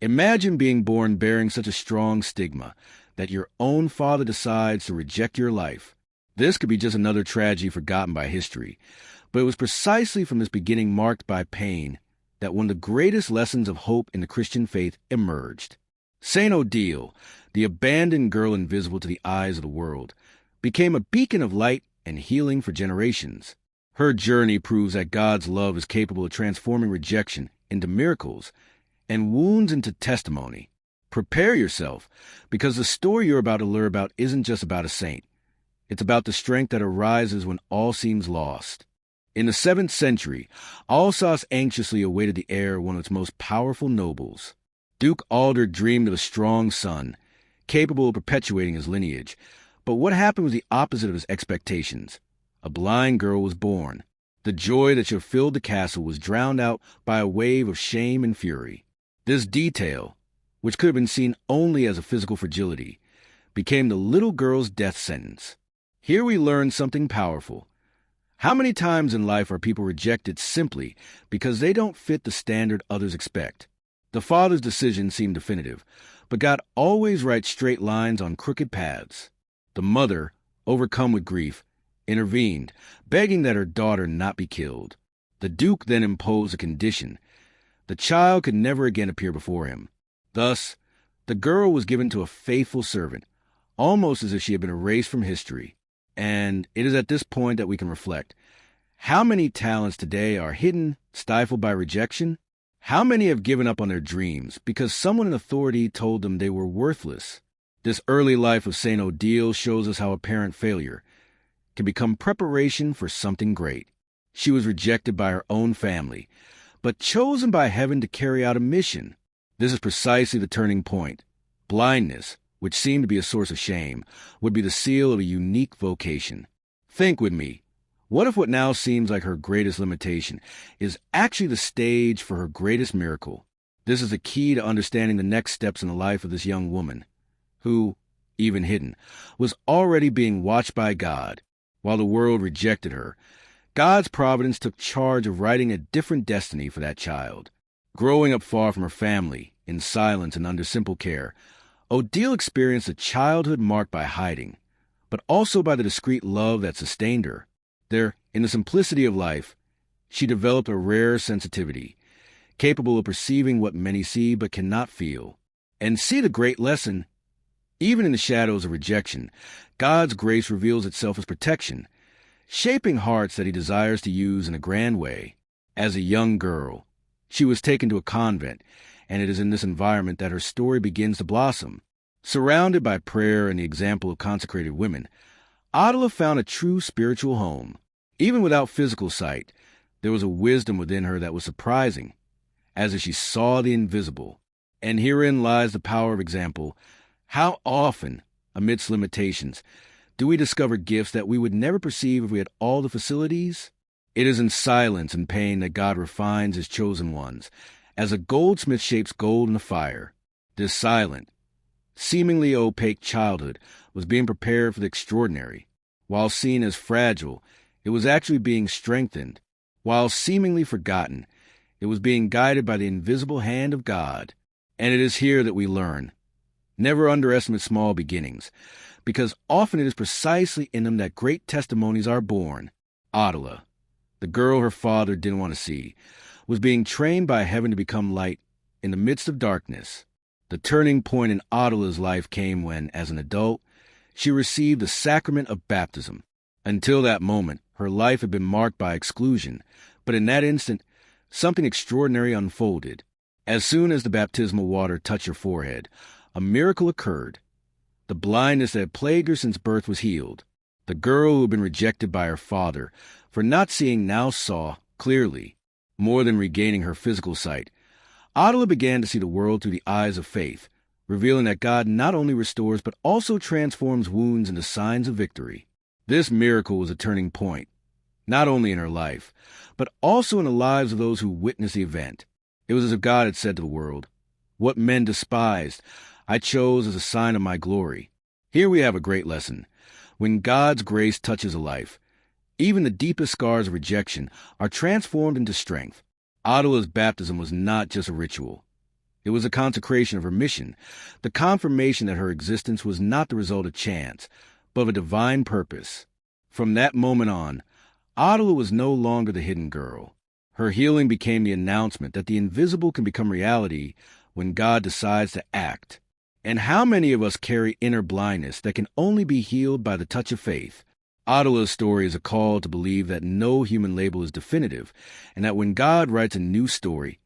Imagine being born bearing such a strong stigma that your own father decides to reject your life. This could be just another tragedy forgotten by history, but it was precisely from this beginning marked by pain that one of the greatest lessons of hope in the Christian faith emerged. Saint Odile, the abandoned girl invisible to the eyes of the world, became a beacon of light and healing for generations. Her journey proves that God's love is capable of transforming rejection into miracles and wounds into testimony. Prepare yourself, because the story you're about to learn about isn't just about a saint. It's about the strength that arises when all seems lost. In the 7th century, Alsace anxiously awaited the heir of one of its most powerful nobles. Duke Alder dreamed of a strong son, capable of perpetuating his lineage. But what happened was the opposite of his expectations. A blind girl was born. The joy that should have filled the castle was drowned out by a wave of shame and fury. This detail, which could have been seen only as a physical fragility, became the little girl's death sentence. Here we learn something powerful. How many times in life are people rejected simply because they don't fit the standard others expect? The father's decision seemed definitive, but God always writes straight lines on crooked paths. The mother, overcome with grief, intervened, begging that her daughter not be killed. The Duke then imposed a condition. The child could never again appear before him. Thus, the girl was given to a faithful servant, almost as if she had been erased from history. And it is at this point that we can reflect. How many talents today are hidden, stifled by rejection? How many have given up on their dreams because someone in authority told them they were worthless? This early life of Saint Odile shows us how apparent failure can become preparation for something great. She was rejected by her own family, but chosen by heaven to carry out a mission. This is precisely the turning point. Blindness, which seemed to be a source of shame, would be the seal of a unique vocation. Think with me. What if what now seems like her greatest limitation is actually the stage for her greatest miracle? This is the key to understanding the next steps in the life of this young woman, who, even hidden, was already being watched by God. While the world rejected her, God's providence took charge of writing a different destiny for that child. Growing up far from her family, in silence and under simple care, Odile experienced a childhood marked by hiding, but also by the discreet love that sustained her. There, in the simplicity of life, she developed a rare sensitivity, capable of perceiving what many see but cannot feel. And see the great lesson. Even in the shadows of rejection, God's grace reveals itself as protection, shaping hearts that he desires to use in a grand way. As a young girl, she was taken to a convent, and it is in this environment that her story begins to blossom. Surrounded by prayer and the example of consecrated women, Odile found a true spiritual home. Even without physical sight, there was a wisdom within her that was surprising, as if she saw the invisible. And herein lies the power of example. How often, amidst limitations, do we discover gifts that we would never perceive if we had all the facilities? It is in silence and pain that God refines his chosen ones, as a goldsmith shapes gold in the fire. This silent, seemingly opaque childhood was being prepared for the extraordinary. While seen as fragile, it was actually being strengthened. While seemingly forgotten, it was being guided by the invisible hand of God. And it is here that we learn. Never underestimate small beginnings, because often it is precisely in them that great testimonies are born. Odile, the girl her father didn't want to see, was being trained by heaven to become light in the midst of darkness. The turning point in Odile's life came when, as an adult, she received the sacrament of baptism. Until that moment, her life had been marked by exclusion, but in that instant, something extraordinary unfolded. As soon as the baptismal water touched her forehead, a miracle occurred. The blindness that had plagued her since birth was healed. The girl who had been rejected by her father for not seeing now saw clearly. More than regaining her physical sight, Odile began to see the world through the eyes of faith, revealing that God not only restores but also transforms wounds into signs of victory. This miracle was a turning point, not only in her life, but also in the lives of those who witnessed the event. It was as if God had said to the world, "What men despised, I chose as a sign of my glory." Here we have a great lesson. When God's grace touches a life, even the deepest scars of rejection are transformed into strength. Odile's baptism was not just a ritual. It was a consecration of her mission, the confirmation that her existence was not the result of chance, but of a divine purpose. From that moment on, Adela was no longer the hidden girl. Her healing became the announcement that the invisible can become reality when God decides to act. And how many of us carry inner blindness that can only be healed by the touch of faith? Adela's story is a call to believe that no human label is definitive, and that when God writes a new story,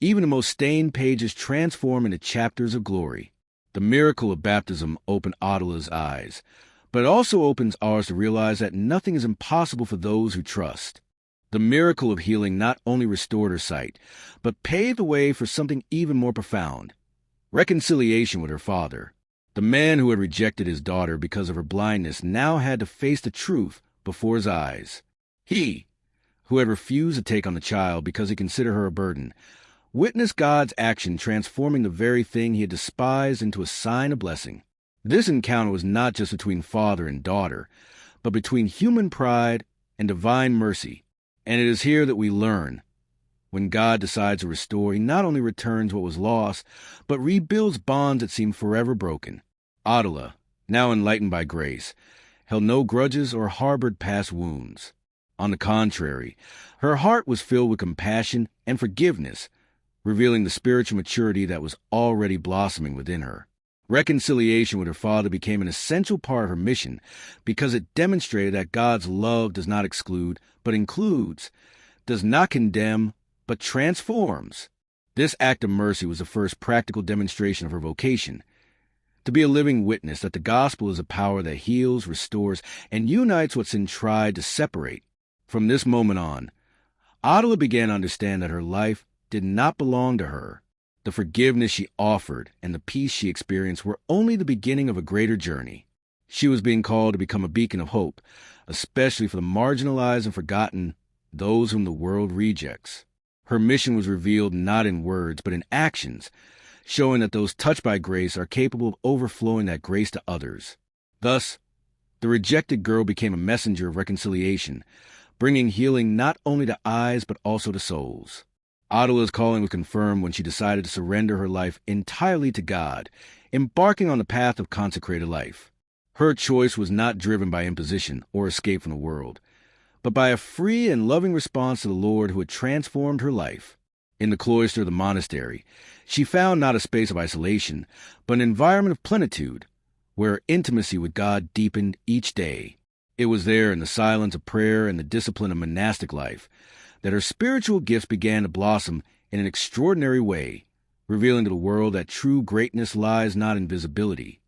even the most stained pages transform into chapters of glory. The miracle of baptism opened Adela's eyes, but it also opens ours to realize that nothing is impossible for those who trust. The miracle of healing not only restored her sight, but paved the way for something even more profound: reconciliation with her father. The man who had rejected his daughter because of her blindness now had to face the truth before his eyes. He, who had refused to take on the child because he considered her a burden, witnessed God's action transforming the very thing he had despised into a sign of blessing. This encounter was not just between father and daughter, but between human pride and divine mercy. And it is here that we learn. When God decides to restore, he not only returns what was lost, but rebuilds bonds that seemed forever broken. Adela, now enlightened by grace, held no grudges or harbored past wounds. On the contrary, her heart was filled with compassion and forgiveness, revealing the spiritual maturity that was already blossoming within her. Reconciliation with her father became an essential part of her mission because it demonstrated that God's love does not exclude, but includes, does not condemn, but transforms. This act of mercy was the first practical demonstration of her vocation: to be a living witness that the gospel is a power that heals, restores, and unites what sin tried to separate. From this moment on, Adela began to understand that her life did not belong to her. The forgiveness she offered and the peace she experienced were only the beginning of a greater journey. She was being called to become a beacon of hope, especially for the marginalized and forgotten, those whom the world rejects. Her mission was revealed not in words, but in actions, showing that those touched by grace are capable of overflowing that grace to others. Thus, the rejected girl became a messenger of reconciliation, bringing healing not only to eyes but also to souls. Adela's calling was confirmed when she decided to surrender her life entirely to God, embarking on the path of consecrated life. Her choice was not driven by imposition or escape from the world, but by a free and loving response to the Lord who had transformed her life. In the cloister of the monastery, she found not a space of isolation, but an environment of plenitude, where her intimacy with God deepened each day. It was there, in the silence of prayer and the discipline of monastic life, that her spiritual gifts began to blossom in an extraordinary way, revealing to the world that true greatness lies not in visibility,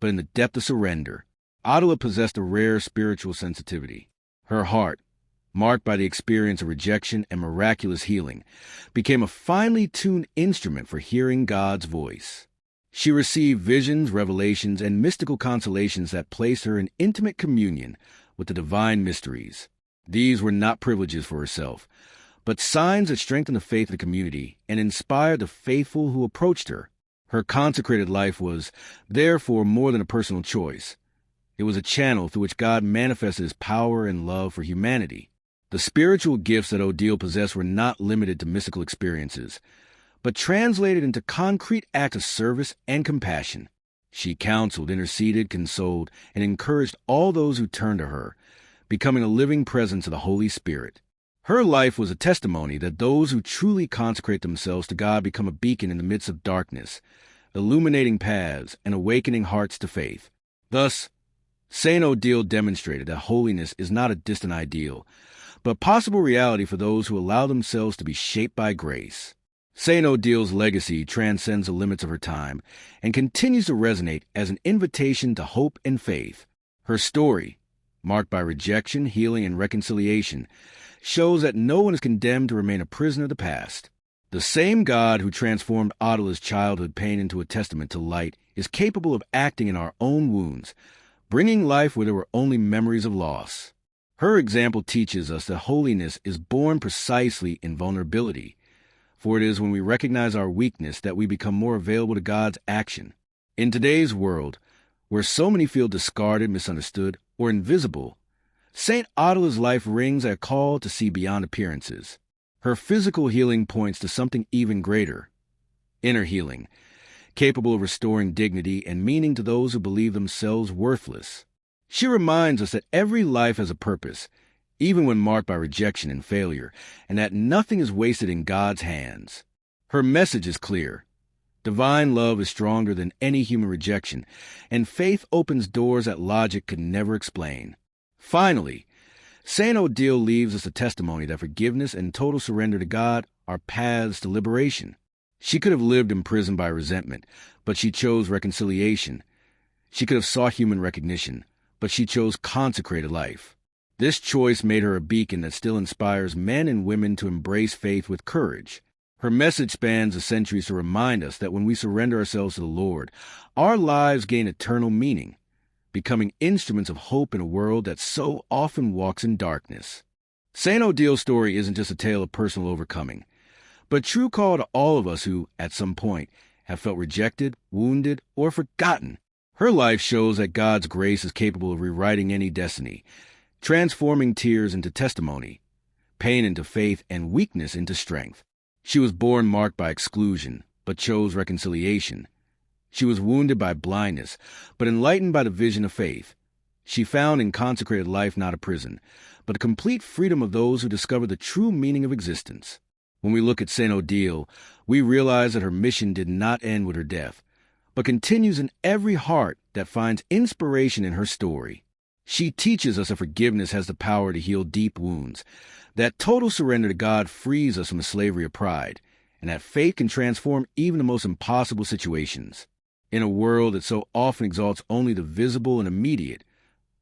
but in the depth of surrender. Adela possessed a rare spiritual sensitivity. Her heart, marked by the experience of rejection and miraculous healing, became a finely tuned instrument for hearing God's voice. She received visions, revelations, and mystical consolations that placed her in intimate communion with the divine mysteries. These were not privileges for herself, but signs that strengthened the faith of the community and inspired the faithful who approached her. Her consecrated life was, therefore, more than a personal choice. It was a channel through which God manifested his power and love for humanity. The spiritual gifts that Odile possessed were not limited to mystical experiences, but translated into concrete acts of service and compassion. She counseled, interceded, consoled, and encouraged all those who turned to her, becoming a living presence of the Holy Spirit. Her life was a testimony that those who truly consecrate themselves to God become a beacon in the midst of darkness, illuminating paths and awakening hearts to faith. Thus, Saint Odile demonstrated that holiness is not a distant ideal, but possible reality for those who allow themselves to be shaped by grace. Saint Odile's legacy transcends the limits of her time and continues to resonate as an invitation to hope and faith. Her story, marked by rejection, healing, and reconciliation, shows that no one is condemned to remain a prisoner of the past. The same God who transformed Adela's childhood pain into a testament to light is capable of acting in our own wounds, bringing life where there were only memories of loss. Her example teaches us that holiness is born precisely in vulnerability, for it is when we recognize our weakness that we become more available to God's action. In today's world, where so many feel discarded, misunderstood, or invisible, St. Adela's life rings a call to see beyond appearances. Her physical healing points to something even greater: inner healing, capable of restoring dignity and meaning to those who believe themselves worthless. She reminds us that every life has a purpose, even when marked by rejection and failure, and that nothing is wasted in God's hands. Her message is clear. Divine love is stronger than any human rejection, and faith opens doors that logic could never explain. Finally, St. Odile leaves us a testimony that forgiveness and total surrender to God are paths to liberation. She could have lived imprisoned by resentment, but she chose reconciliation. She could have sought human recognition, but she chose consecrated life. This choice made her a beacon that still inspires men and women to embrace faith with courage. Her message spans the centuries to remind us that when we surrender ourselves to the Lord, our lives gain eternal meaning, becoming instruments of hope in a world that so often walks in darkness. St. Odile's story isn't just a tale of personal overcoming, but a true call to all of us who, at some point, have felt rejected, wounded, or forgotten. Her life shows that God's grace is capable of rewriting any destiny, transforming tears into testimony, pain into faith, and weakness into strength. She was born marked by exclusion, but chose reconciliation. She was wounded by blindness, but enlightened by the vision of faith. She found in consecrated life not a prison, but a complete freedom of those who discover the true meaning of existence. When we look at St. Odile, we realize that her mission did not end with her death, but continues in every heart that finds inspiration in her story. She teaches us that forgiveness has the power to heal deep wounds, that total surrender to God frees us from the slavery of pride, and that faith can transform even the most impossible situations. In a world that so often exalts only the visible and immediate,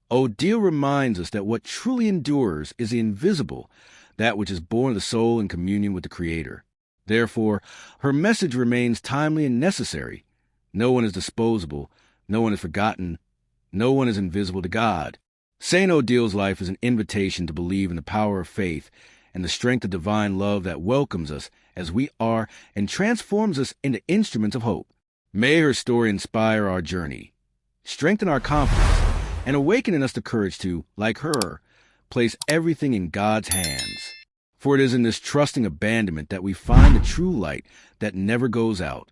Odile reminds us that what truly endures is the invisible, that which is born of the soul in communion with the Creator. Therefore, her message remains timely and necessary. No one is disposable, no one is forgotten, no one is invisible to God. St. Odile's life is an invitation to believe in the power of faith and the strength of divine love that welcomes us as we are and transforms us into instruments of hope. May her story inspire our journey, strengthen our confidence, and awaken in us the courage to, like her, place everything in God's hands. For it is in this trusting abandonment that we find the true light that never goes out,